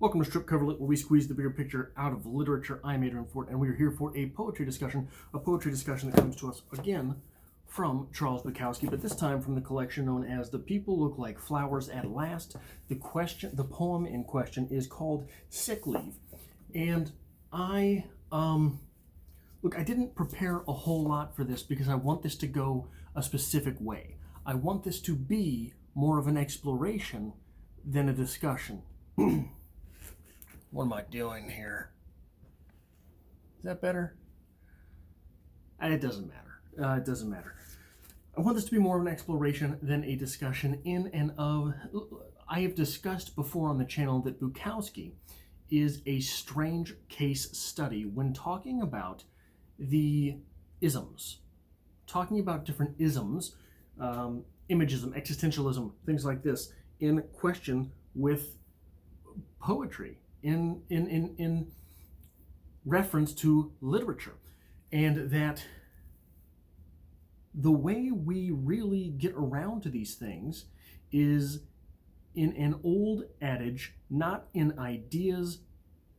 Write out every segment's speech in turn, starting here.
Welcome to Strip Cover Lit, where we squeeze the bigger picture out of literature. I'm Adrian Fort, and we are here for a poetry discussion that comes to us again from Charles Bukowski, but this time from the collection known as The People Look Like Flowers at Last. The poem in question is called Sick Leave, and I didn't prepare a whole lot for this because I want this to go a specific way. I want this to be more of an exploration than a discussion. What am I doing here? Is that better? It doesn't matter. It doesn't matter. I want this to be more of an exploration than a discussion in and of... I have discussed before on the channel that Bukowski is a strange case study when talking about the isms. Talking about different isms, imagism, existentialism, things like this, in question with poetry, in reference to literature. And that the way we really get around to these things is in an old adage, not in ideas,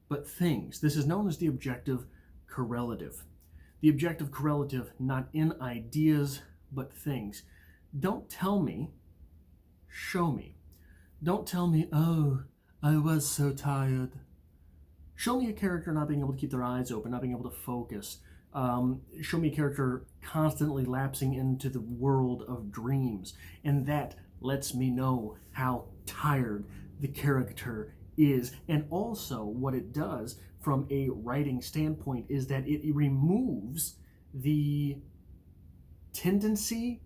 but things. This is known as the objective correlative. The objective correlative, not in ideas, but things. Don't tell me, show me. Don't tell me, oh, I was so tired. Show me a character not being able to keep their eyes open, not being able to focus. Show me a character constantly lapsing into the world of dreams. And that lets me know how tired the character is. And also what it does from a writing standpoint is that it removes the tendency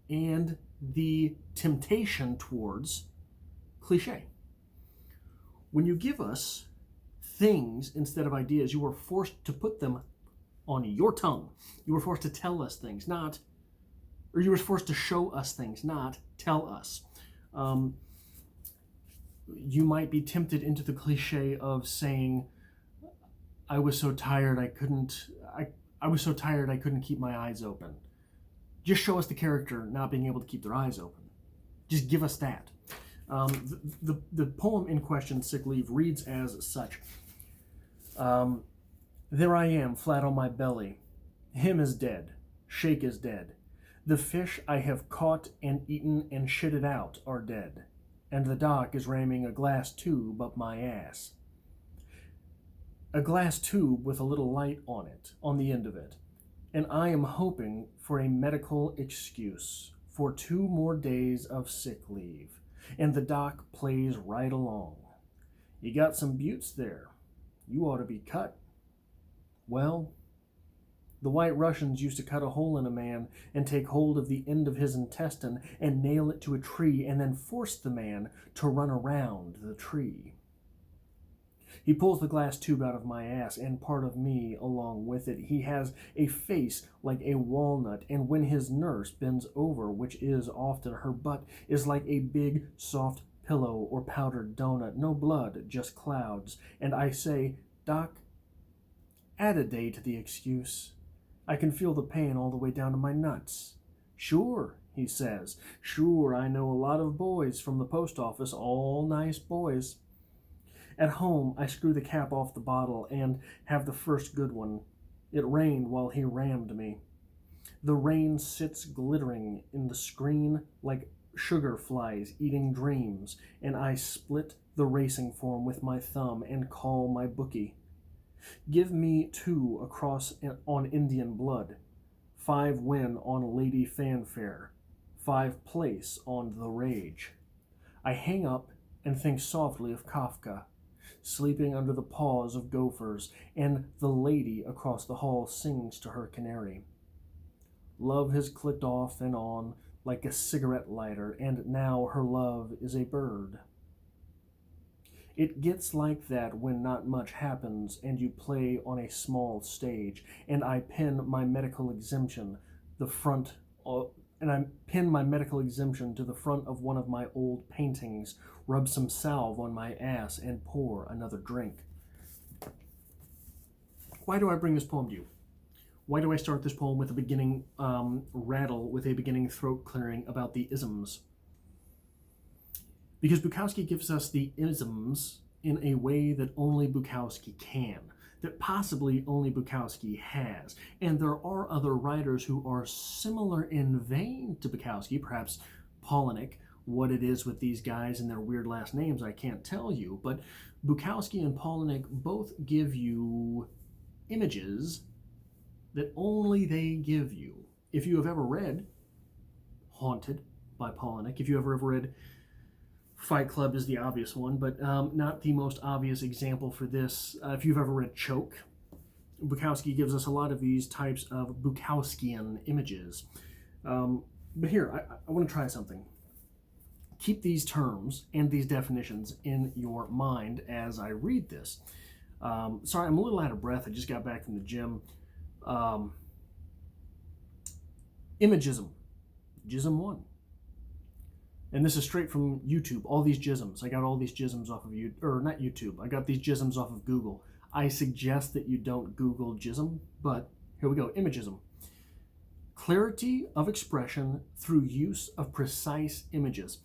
and the temptation towards cliche. When you give us things instead of ideas, you are forced to put them on your tongue. You were forced to tell us things, you were forced to show us things, not tell us. You might be tempted into the cliche of saying, I was so tired I couldn't keep my eyes open. Just show us the character not being able to keep their eyes open. Just give us that. The poem in question, Sick Leave, reads as such. There I am, flat on my belly. Him is dead. Shake is dead. The fish I have caught and eaten and shitted out are dead. And the doc is ramming a glass tube up my ass. A glass tube with a little light on it, on the end of it. And I am hoping for a medical excuse for 2 more days of sick leave. And the doc plays right along. You got some buttes there. You ought to be cut. Well, the White Russians used to cut a hole in a man and take hold of the end of his intestine and nail it to a tree and then force the man to run around the tree. He pulls the glass tube out of my ass and part of me along with it. He has a face like a walnut, and when his nurse bends over, which is often, her butt is like a big soft pillow or powdered donut. No blood, just clouds. And I say, Doc, add a day to the excuse. I can feel the pain all the way down to my nuts. Sure, he says. Sure, I know a lot of boys from the post office, all nice boys. At home, I screw the cap off the bottle and have the first good one. It rained while he rammed me. The rain sits glittering in the screen like sugar flies eating dreams, and I split the racing form with my thumb and call my bookie. Give me 2 across on Indian blood, 5 win on Lady Fanfare, 5 place on The Rage. I hang up and think softly of Kafka, sleeping under the paws of gophers, and the lady across the hall sings to her canary. Love has clicked off and on like a cigarette lighter, and now her love is a bird. It gets like that when not much happens and you play on a small stage, and I pin my medical exemption to the front of one of my old paintings, rub some salve on my ass, and pour another drink. Why do I bring this poem to you? Why do I start this poem with a beginning rattle, with a beginning throat clearing about the isms? Because Bukowski gives us the isms in a way that only Bukowski can, that possibly only Bukowski has. And there are other writers who are similar in vein to Bukowski, perhaps Polinick. What it is with these guys and their weird last names, I can't tell you, but Bukowski and Polinick both give you images that only they give you. If you have ever read Haunted by Polinick, if you ever read Fight Club is the obvious one, but not the most obvious example for this. If you've ever read Choke, Bukowski gives us a lot of these types of Bukowskian images. But here, I want to try something. Keep these terms and these definitions in your mind as I read this. Sorry, I'm a little out of breath. I just got back from the gym. Imagism. Jism 1. And this is straight from YouTube, all these jisms. I got all these jisms off of not YouTube. I got these jisms off of Google. I suggest that you don't Google jism, but here we go. Imagism. Clarity of expression through use of precise images.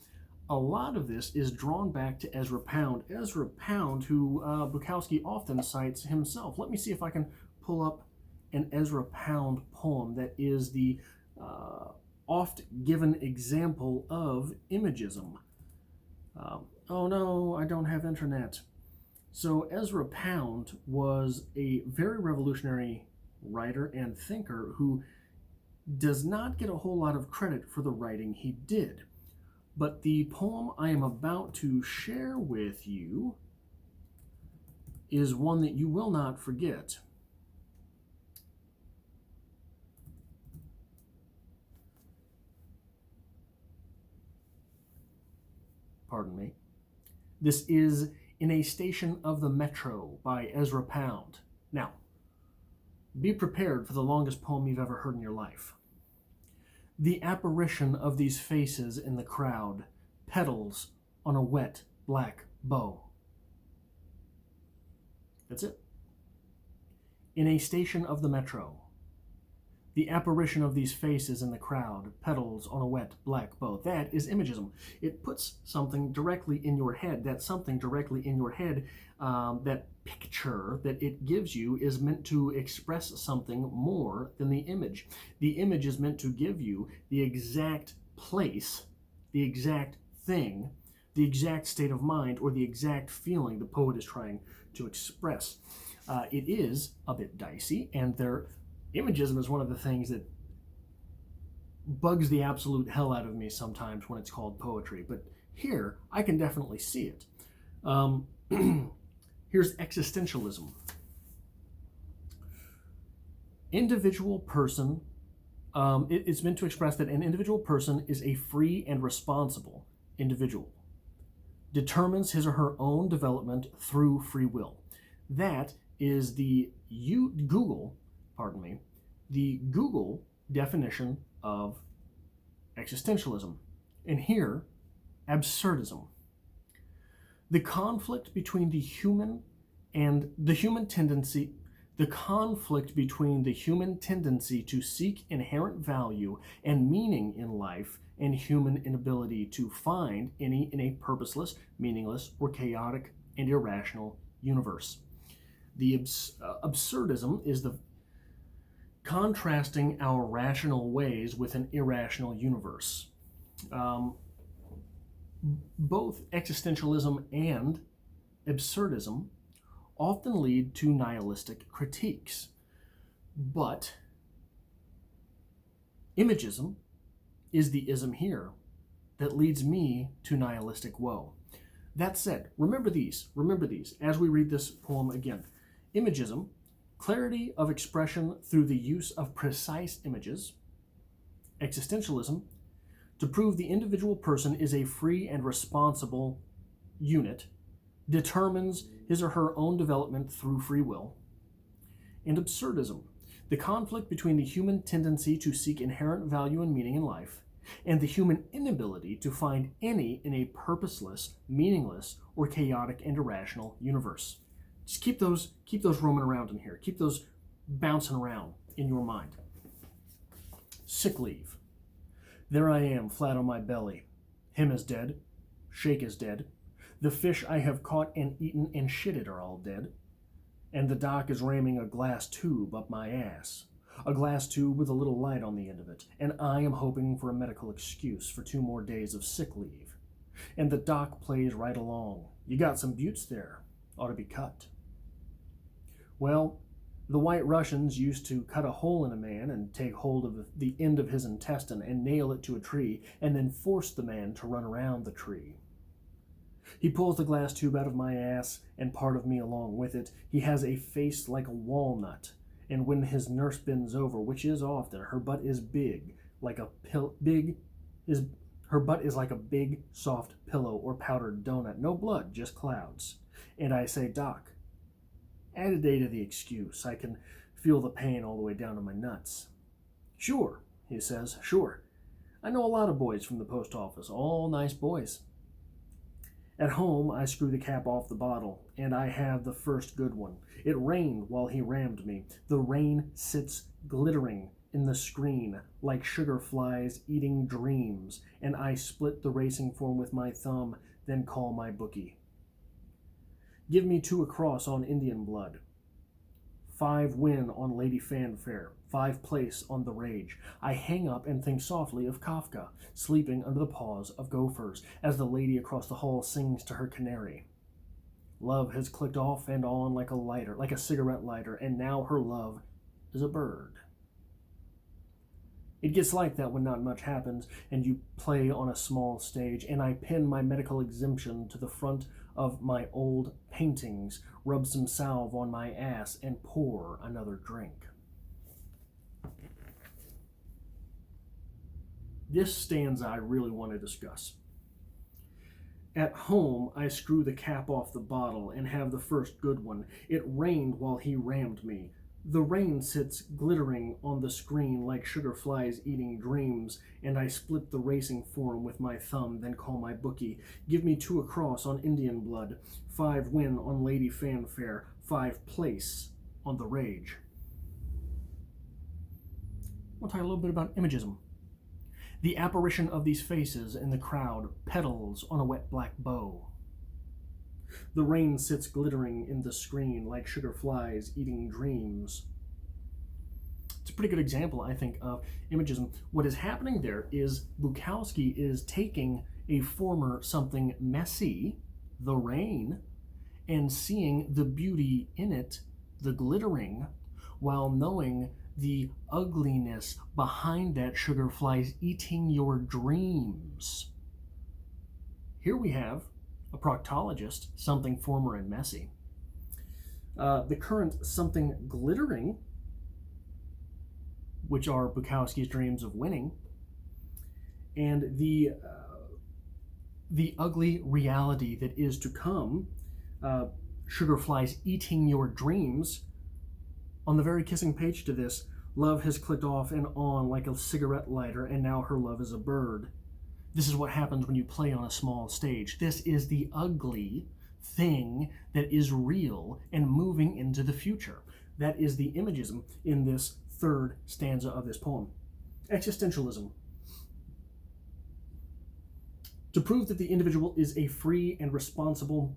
A lot of this is drawn back to Ezra Pound. Ezra Pound, who Bukowski often cites himself. Let me see if I can pull up an Ezra Pound poem that is the oft given example of imagism. Oh no, I don't have internet. So Ezra Pound was a very revolutionary writer and thinker who does not get a whole lot of credit for the writing he did. But the poem I am about to share with you is one that you will not forget. Pardon me. This is In a Station of the Metro by Ezra Pound. Now, be prepared for the longest poem you've ever heard in your life. The apparition of these faces in the crowd, petals on a wet black bow. That's it. In a station of the metro. The apparition of these faces in the crowd, petals on a wet black bow. That is imagism. It puts something directly in your head. That something directly in your head, that picture that it gives you is meant to express something more than the image. The image is meant to give you the exact place, the exact thing, the exact state of mind, or the exact feeling the poet is trying to express. It is a bit dicey, and imagism is one of the things that bugs the absolute hell out of me sometimes when it's called poetry. But here, I can definitely see it. Here's existentialism. Individual person, it's meant to express that an individual person is a free and responsible individual, determines his or her own development through free will. That is the Google definition of existentialism. And here, absurdism. The conflict between the human tendency to seek inherent value and meaning in life and human inability to find any in a purposeless, meaningless, or chaotic and irrational universe. The absurdism is the contrasting our rational ways with an irrational universe. Both existentialism and absurdism often lead to nihilistic critiques, but imagism is the ism here that leads me to nihilistic woe. That said, remember these as we read this poem again. Imagism, clarity of expression through the use of precise images. Existentialism, to prove the individual person is a free and responsible unit, determines his or her own development through free will. And absurdism, the conflict between the human tendency to seek inherent value and meaning in life and the human inability to find any in a purposeless, meaningless, or chaotic and irrational universe. Just keep those roaming around in here. Keep those bouncing around in your mind. Sick leave. There I am, flat on my belly. Him is dead. Shake is dead. The fish I have caught and eaten and shitted are all dead. And the doc is ramming a glass tube up my ass. A glass tube with a little light on the end of it. And I am hoping for a medical excuse for 2 more days of sick leave. And the doc plays right along. You got some buttes there. Ought to be cut. Well, the White Russians used to cut a hole in a man and take hold of the end of his intestine and nail it to a tree and then force the man to run around the tree. He pulls the glass tube out of my ass and part of me along with it. He has a face like a walnut, and when his nurse bends over, which is often, her butt is big, like a her butt is like a big soft pillow or powdered donut. No blood, just clouds. And I say, "Doc, add a day to the excuse. I can feel the pain all the way down to my nuts." "Sure," he says, "sure. I know a lot of boys from the post office, all nice boys." At home, I screw the cap off the bottle, and I have the first good one. It rained while he rammed me. The rain sits glittering in the screen like sugar flies eating dreams, and I split the racing form with my thumb, then call my bookie. Give me 2 across on Indian blood. 5 win on Lady Fanfare. 5 place on The Rage. I hang up and think softly of Kafka, sleeping under the paws of gophers, as the lady across the hall sings to her canary. Love has clicked off and on like a cigarette lighter, and now her love is a bird. It gets like that when not much happens, and you play on a small stage, and I pin my medical exemption to the front of my old paintings, rub some salve on my ass, and pour another drink. This stanza I really want to discuss. At home, I screw the cap off the bottle and have the first good one. It rained while he rammed me. The rain sits glittering on the screen like sugar flies eating dreams, and I split the racing form with my thumb, then call my bookie. Give me 2 across on Indian blood, 5 win on Lady Fanfare, 5 place on The Rage. We'll talk a little bit about imagism. The apparition of these faces in the crowd, petals on a wet black bow. The rain sits glittering in the screen like sugar flies eating dreams. It's a pretty good example, I think, of imagism. What is happening there is Bukowski is taking a former something messy, the rain, and seeing the beauty in it, the glittering, while knowing the ugliness behind that sugar flies eating your dreams. Here we have a proctologist, something former and messy. The current something glittering, which are Bukowski's dreams of winning, and the ugly reality that is to come, sugar flies eating your dreams. On the very kissing page to this, love has clicked off and on like a cigarette lighter, and now her love is a bird. This is what happens when you play on a small stage. This is the ugly thing that is real and moving into the future. That is the imagism in this third stanza of this poem. Existentialism. To prove that the individual is a free and responsible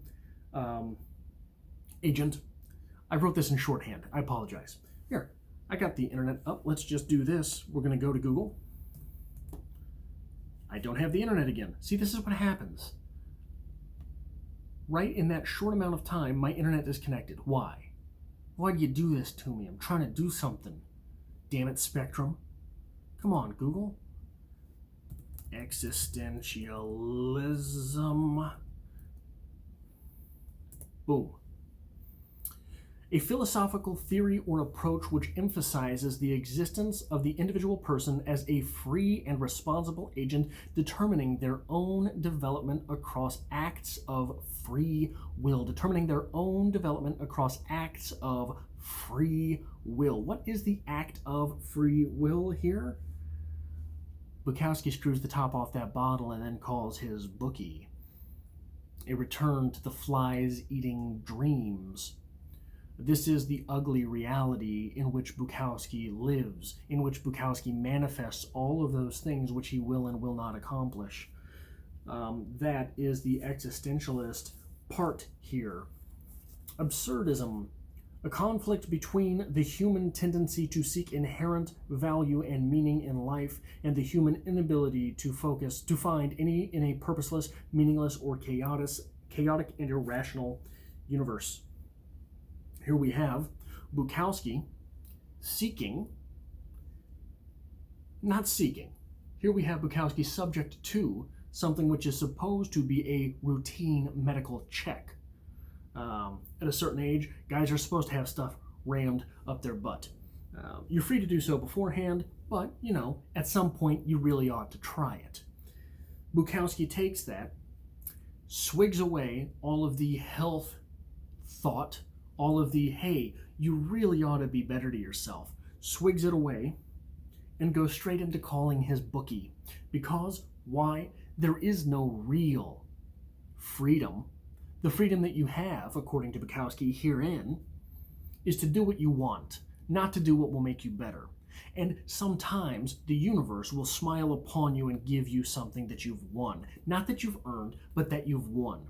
agent, I wrote this in shorthand. I apologize. Here, I got the internet up. Let's just do this. We're going to go to Google. I don't have the internet again. See, this is what happens. Right in that short amount of time, my internet is connected. Why? Why do you do this to me? I'm trying to do something. Damn it, Spectrum. Come on, Google. Existentialism. Boom. A philosophical theory or approach which emphasizes the existence of the individual person as a free and responsible agent determining their own development across acts of free will. Determining their own development across acts of free will. What is the act of free will here? Bukowski screws the top off that bottle and then calls his bookie. A return to the flies eating dreams. This is the ugly reality in which Bukowski lives, in which Bukowski manifests all of those things which he will and will not accomplish. That is the existentialist part here. Absurdism, a conflict between the human tendency to seek inherent value and meaning in life and the human inability to find any in a purposeless, meaningless, or chaotic and irrational universe. Here we have Bukowski not seeking. Here we have Bukowski subject to something which is supposed to be a routine medical check. At a certain age, guys are supposed to have stuff rammed up their butt. You're free to do so beforehand, but, at some point you really ought to try it. Bukowski takes that, swigs away all of the health thought, all of the, hey, you really ought to be better to yourself, swigs it away, and goes straight into calling his bookie. Because, why? There is no real freedom. The freedom that you have, according to Bukowski herein, is to do what you want, not to do what will make you better. And sometimes the universe will smile upon you and give you something that you've won. Not that you've earned, but that you've won.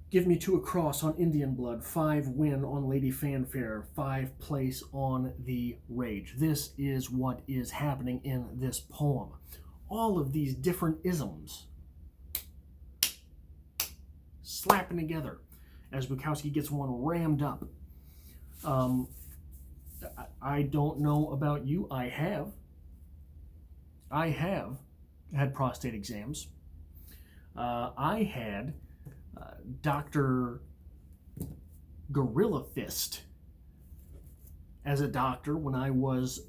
Give me 2 across on Indian Blood, 5 win on Lady Fanfare, 5 place on The Rage. This is what is happening in this poem. All of these different isms slapping together as Bukowski gets one rammed up. I don't know about you. I have had prostate exams. I had Dr. Gorilla Fist as a doctor when I was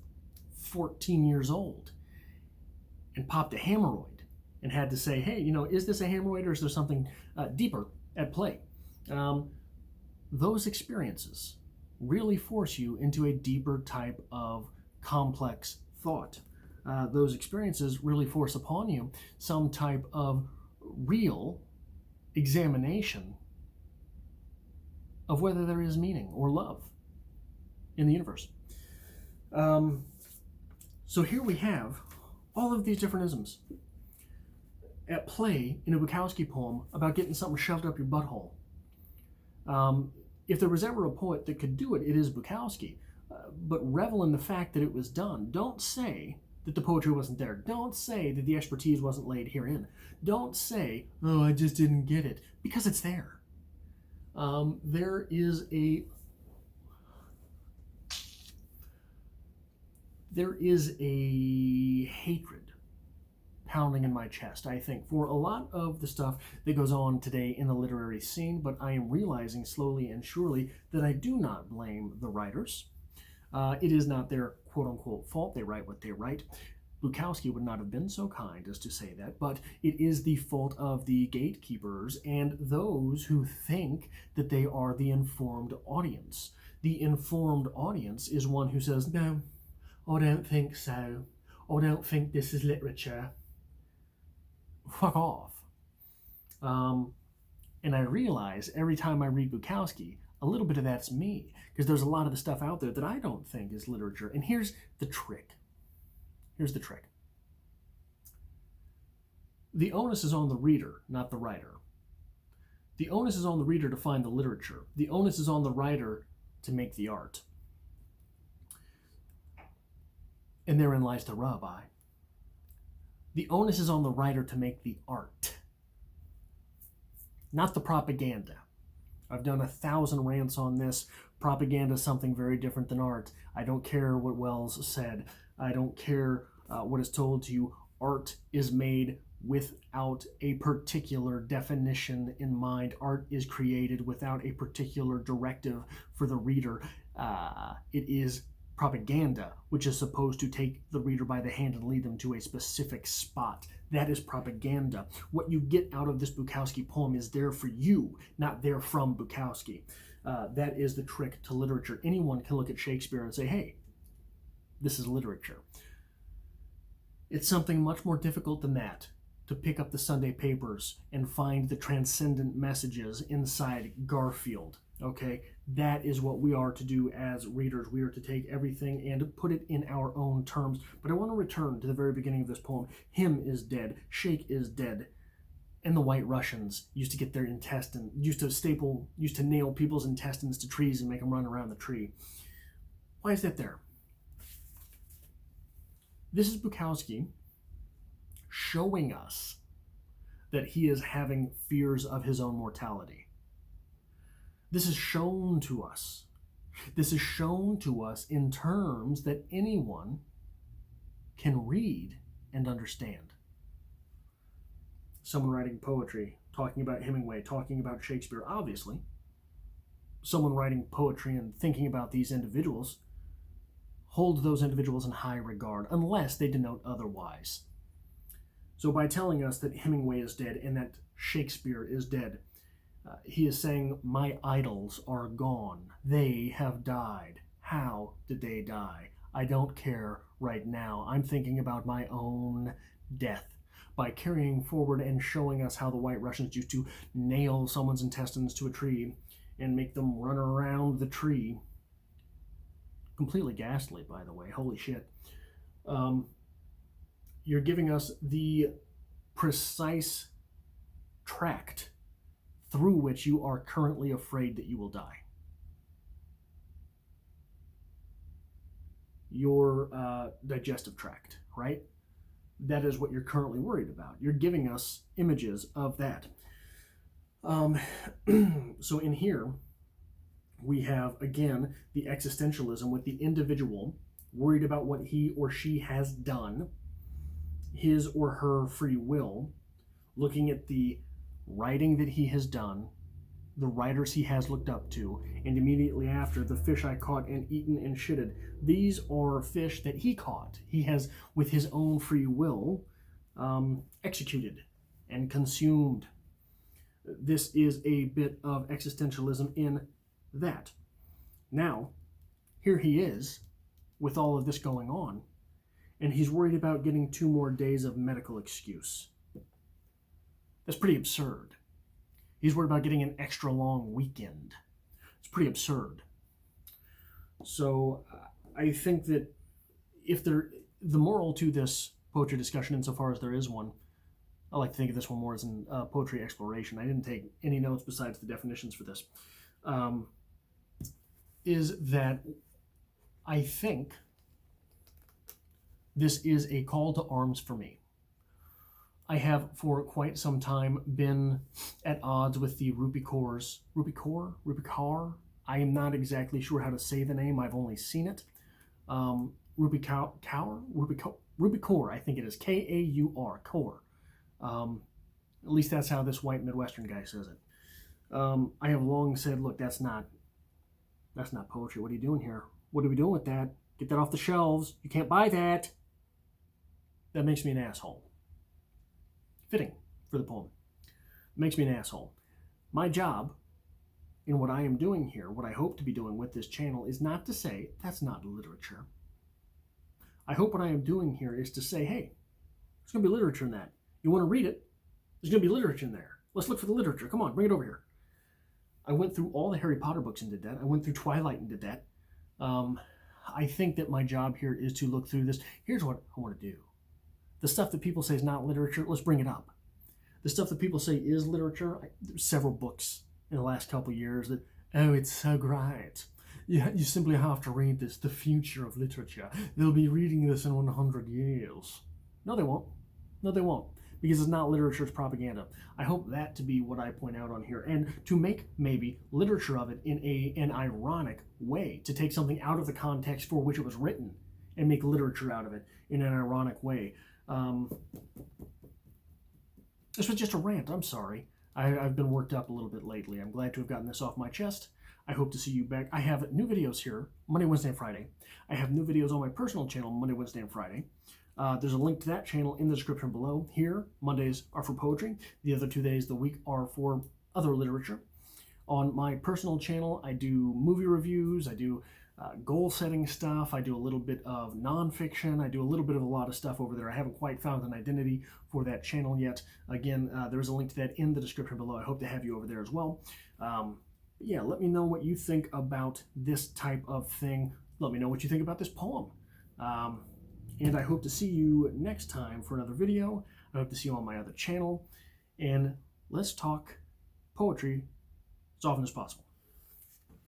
14 years old and popped a hemorrhoid and had to say, hey, is this a hemorrhoid or is there something deeper at play? Those experiences really force you into a deeper type of complex thought. Those experiences really force upon you some type of real examination of whether there is meaning or love in the universe. So here we have all of these different isms at play in a Bukowski poem about getting something shoved up your butthole. If there was ever a poet that could do it, it is Bukowski. But revel in the fact that it was done. Don't say that the poetry wasn't there. Don't say that the expertise wasn't laid herein. Don't say, oh, I just didn't get it, because it's there. There is a hatred pounding in my chest, I think, for a lot of the stuff that goes on today in the literary scene, but I am realizing slowly and surely that I do not blame the writers. It is not their quote-unquote fault. They write what they write. Bukowski would not have been so kind as to say that, but it is the fault of the gatekeepers and those who think that they are the informed audience. The informed audience is one who says, no, I don't think so. I don't think this is literature. Fuck off. And I realize every time I read Bukowski, a little bit of that's me, because there's a lot of the stuff out there that I don't think is literature. And here's the trick. The onus is on the reader, not the writer. The onus is on the reader to find the literature. The onus is on the writer to make the art. And therein lies the rub, The onus is on the writer to make the art, not the propaganda. I've done 1,000 rants on this. Propaganda is something very different than art. I don't care what Wells said. I don't care what is told to you. Art is made without a particular definition in mind. Art is created without a particular directive for the reader. It is propaganda, which is supposed to take the reader by the hand and lead them to a specific spot. That is propaganda. What you get out of this Bukowski poem is there for you, not there from Bukowski. That is the trick to literature. Anyone can look at Shakespeare and say, hey, this is literature. It's something much more difficult than that, to pick up the Sunday papers and find the transcendent messages inside Garfield. Okay, that is what we are to do as readers. We are to take everything and put it in our own terms. But I want to return to the very beginning of this poem. Him is dead. Shake is dead. And the White Russians used to get their intestine, used to nail people's intestines to trees and make them run around the tree. Why is that there? This is Bukowski showing us that he is having fears of his own mortality. This is shown to us. This is shown to us in terms that anyone can read and understand. Someone writing poetry, talking about Hemingway, talking about Shakespeare, obviously. Someone writing poetry and thinking about these individuals hold those individuals in high regard, unless they denote otherwise. So by telling us that Hemingway is dead and that Shakespeare is dead, he is saying, my idols are gone. They have died. How did they die? I don't care right now. I'm thinking about my own death. By carrying forward and showing us how the White Russians used to nail someone's intestines to a tree and make them run around the tree. Completely ghastly, by the way. Holy shit. You're giving us the precise tract through which you are currently afraid that you will die. Your digestive tract, right? That is what you're currently worried about. You're giving us images of that. So in here, we have, again, the existentialism with the individual worried about what he or she has done, his or her free will, looking at the writing that he has done, the writers he has looked up to, and immediately after, the fish I caught and eaten and shitted. These are fish that he caught. He has, with his own free will, executed and consumed. This is a bit of existentialism in that. Now, here he is, with all of this going on, and he's worried about getting 2 more days of medical excuse. That's pretty absurd. He's worried about getting an extra long weekend. It's pretty absurd. So I think that the moral to this poetry discussion, insofar as there is one, I like to think of this one more as an poetry exploration. I didn't take any notes besides the definitions for this. Is that I think this is a call to arms for me. I have for quite some time been at odds with the Rupikors. Rupikar? I am not exactly sure how to say the name. I've only seen it. Rupikor, I think it is. K-A-U-R, Kor. At least that's how this white Midwestern guy says it. I have long said, look, that's not poetry. What are you doing here? What are we doing with that? Get that off the shelves. You can't buy that. That makes me an asshole. Fitting for the poem. Makes me an asshole. My job in what I am doing here, what I hope to be doing with this channel, is not to say that's not literature. I hope what I am doing here is to say, hey, there's going to be literature in that. You want to read it? There's going to be literature in there. Let's look for the literature. Come on, bring it over here. I went through all the Harry Potter books and did that. I went through Twilight and did that. I think that my job here is to look through this. Here's what I want to do. The stuff that people say is not literature, let's bring it up. The stuff that people say is literature, there's several books in the last couple of years that, oh, it's so great. You simply have to read this, the future of literature. They'll be reading this in 100 years. No, they won't. No, they won't. Because it's not literature, it's propaganda. I hope that to be what I point out on here. And to make, maybe, literature of it in an ironic way. To take something out of the context for which it was written and make literature out of it in an ironic way. This was just a rant. I'm sorry. I've been worked up a little bit lately. I'm glad to have gotten this off my chest. I hope to see you back. I have new videos here Monday, Wednesday, and Friday. I have new videos on my personal channel Monday, Wednesday, and Friday. There's a link to that channel in the description below. Here, Mondays are for poetry. The other 2 days of the week are for other literature. On my personal channel, I do movie reviews. I do goal-setting stuff. I do a little bit of nonfiction. I do a little bit of a lot of stuff over there. I haven't quite found an identity for that channel yet. Again, there's a link to that in the description below. I hope to have you over there as well. Yeah, let me know what you think about this type of thing. Let me know what you think about this poem. And I hope to see you next time for another video. I hope to see you on my other channel. and let's talk poetry as often as possible.